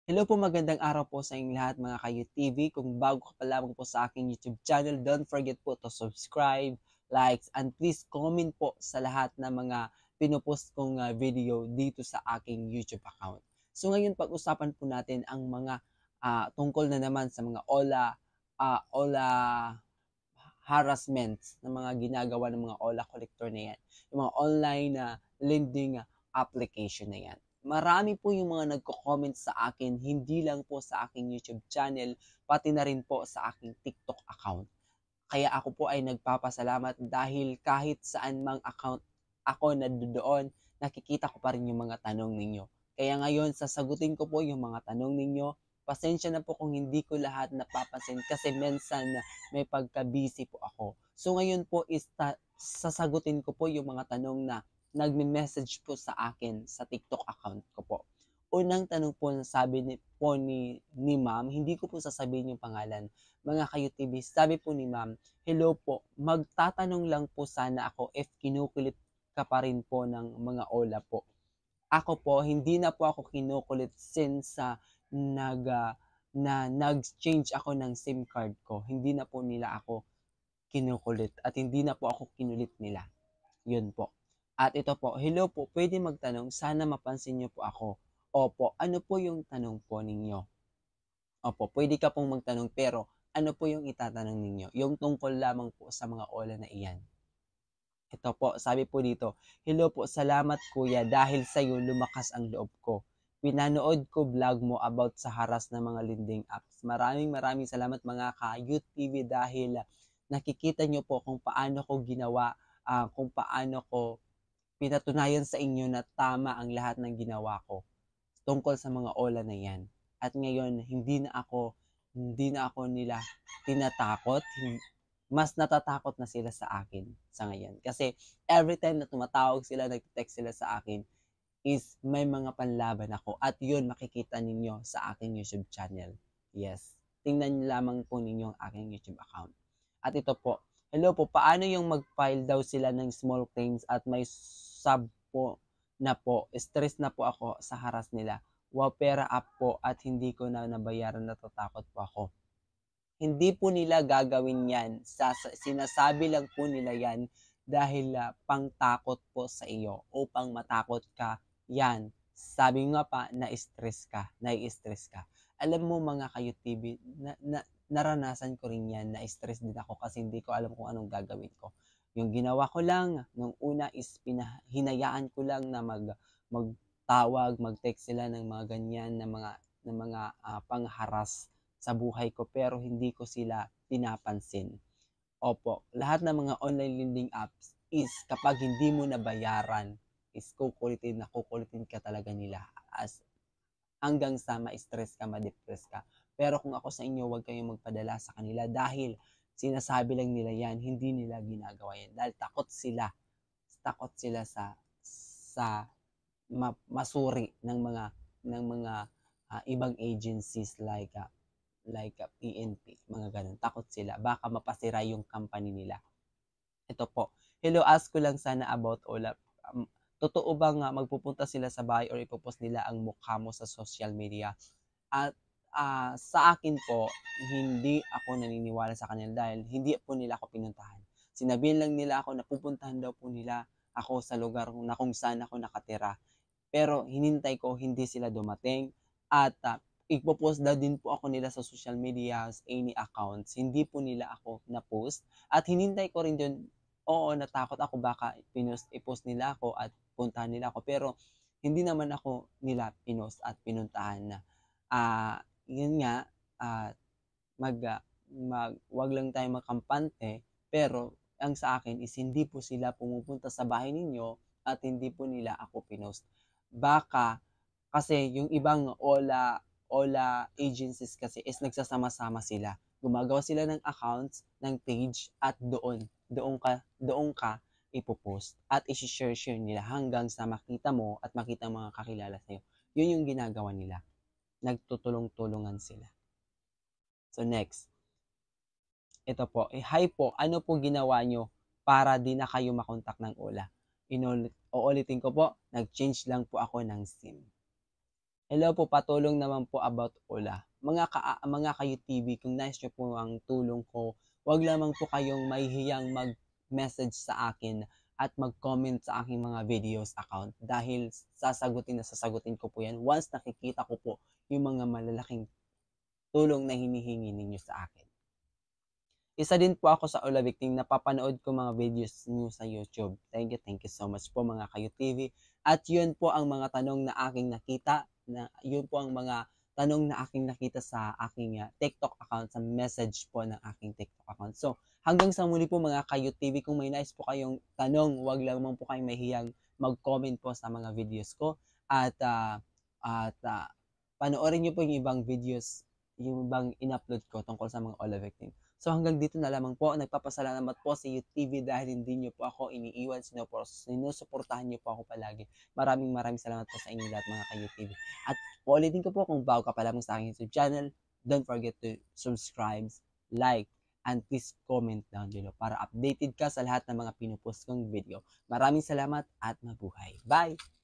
Hello po, magandang araw po sa inyong lahat mga ka-UTV. Kung bago ka pa lamang po sa aking YouTube channel, don't forget po to subscribe, likes, and please comment po sa lahat ng mga pinupost kong video dito sa aking YouTube account. So ngayon pag-usapan po natin ang mga tungkol na naman sa mga OLA harassments ng mga ginagawa ng mga OLA collector na yan. Yung mga online na lending application na yan. Marami po yung mga nagko-comment sa akin, hindi lang po sa aking YouTube channel, pati na rin po sa aking TikTok account. Kaya ako po ay nagpapasalamat dahil kahit saan mang account ako na doon, nakikita ko pa rin yung mga tanong ninyo. Kaya ngayon, sasagutin ko po yung mga tanong ninyo. Pasensya na po kung hindi ko lahat napapansin kasi minsan may pagka-busy po ako. So ngayon po is sasagutin ko po yung mga tanong na nagme-message po sa akin sa TikTok account ko po. Unang tanong po na sabi ni ma'am, hindi ko po sasabihin yung pangalan, mga ka-UTV, sabi po ni ma'am, hello po, magtatanong lang po sana ako if kinukulit ka pa rin po ng mga OLA po. Ako po, hindi na po ako kinukulit since nag-change ako ng SIM card ko. Hindi na po nila ako kinukulit at hindi na po ako kinulit nila. Yun po. At ito po, hello po, pwede magtanong, sana mapansin niyo po ako. Opo, ano po yung tanong po ninyo? Opo, pwede ka pong magtanong pero ano po yung itatanong ninyo? Yung tungkol lamang po sa mga OLA na iyan. Ito po, sabi po dito, hello po, salamat kuya dahil sa iyo lumakas ang loob ko. Pinanood ko vlog mo about sa haras ng mga lending apps. Maraming salamat mga ka-Youth TV dahil nakikita nyo po kung paano ko ginawa, kung paano ko pinatunayan sa inyo na tama ang lahat ng ginawa ko tungkol sa mga OLA na yan. At ngayon, hindi na ako nila tinatakot, mas natatakot na sila sa akin sa ngayon. Kasi every time na tumatawag sila, nag-text sila sa akin, is may mga panlaban ako. At yun makikita ninyo sa aking YouTube channel. Yes. Tingnan niyo lamang po ninyo ang aking YouTube account. At ito po, hello po, paano yung mag-file daw sila ng small claims at may sub po na po, stress na po ako sa haras nila. Wow, pera up po at hindi ko na nabayaran, natatakot po ako. Hindi po nila gagawin yan. Sinasabi lang po nila yan dahil pangtakot po sa iyo upang matakot ka. Yan. Sabi nga pa, na-stress ka. Nai-stress ka. Alam mo mga ka-UTV, naranasan ko rin yan. Na-stress din ako kasi hindi ko alam kung anong gagawin ko. Yung ginawa ko lang, nung una is hinayaan ko lang na magtawag, mag-text sila ng mga ganyan, ng mga pangharas sa buhay ko pero hindi ko sila pinapansin. Opo, lahat ng mga online lending apps is kapag hindi mo nabayaran is kukulitin ka talaga nila as hanggang sa ma-stress ka, ma-depress ka. Pero kung ako sa inyo, huwag kayong magpadala sa kanila dahil sinasabi lang nila yan, hindi nila ginagawa yan. Dahil takot sila sa masuri ng mga ibang agencies like PNP, mga ganun. Takot sila. Baka mapasira yung company nila. Ito po. Hello, ask ko lang sana about Olap. Totoo bang magpupunta sila sa bahay or ipopost nila ang mukha mo sa social media? At sa akin po, hindi ako naniniwala sa kanila dahil hindi po nila ako pinuntahan. Sinabihan lang nila ako na pupuntahan daw po nila ako sa lugar na kung saan ako nakatira. Pero hinintay ko, hindi sila dumating at ipopost daw din po ako nila sa social media, any accounts. Hindi po nila ako na-post. At hinintay ko rin din, oo, natakot ako baka i-post nila ako at puntahan nila ako. Pero hindi naman ako nila pinost at pinuntahan na. Yun nga, wag lang tayo makampante. Pero ang sa akin is hindi po sila pumupunta sa bahay ninyo at hindi po nila ako pinost. Baka kasi yung ibang OLA agencies kasi is nagsasama-sama sila. Gumagawa sila ng accounts, ng page at doon ka ipopost at i-share nila hanggang sa makita mo at makita mga kakilala sa'yo. Yun yung ginagawa nila. Nagtutulong-tulungan sila. So next, ito po, hi po, ano po ginawa nyo para di na kayo makontak ng OLA? Uulitin ko po, nag-change lang po ako ng SIM. Hello po, patulong naman po about Ula. Mga ka-UTV, kung nais niyo po ang tulong ko, wag lamang po kayong mahihiyang mag-message sa akin at mag-comment sa aking mga videos account dahil sasagutin ko po yan once nakikita ko po yung mga malalaking tulong na hinihingi ninyo sa akin. Isa din po ako sa Ula Victim, napapanood ko mga videos niyo sa YouTube. Thank you so much po mga ka-UTV. At yun po ang mga tanong na aking nakita, yun po ang mga tanong na aking nakita sa aking TikTok account, sa message po ng aking TikTok account. So, hanggang sa muli po mga ka-UTV, kung may nais po kayong tanong, huwag lamang po kayong mahiyang mag-comment po sa mga videos ko. At panoorin niyo po yung ibang videos, yung ibang in-upload ko tungkol sa mga Ula Victim. So hanggang dito na lamang po. Nagpapasalamat po sa UTV dahil hindi niyo po ako iniiwan. Sinusuportahan niyo po ako palagi. Maraming salamat po sa inyo lahat mga ka-UTV. At uulitin ko po, kung bago ka pa lamang sa aking YouTube channel, don't forget to subscribe, like, and please comment down below para updated ka sa lahat ng mga pinupost kong video. Maraming salamat at mabuhay. Bye!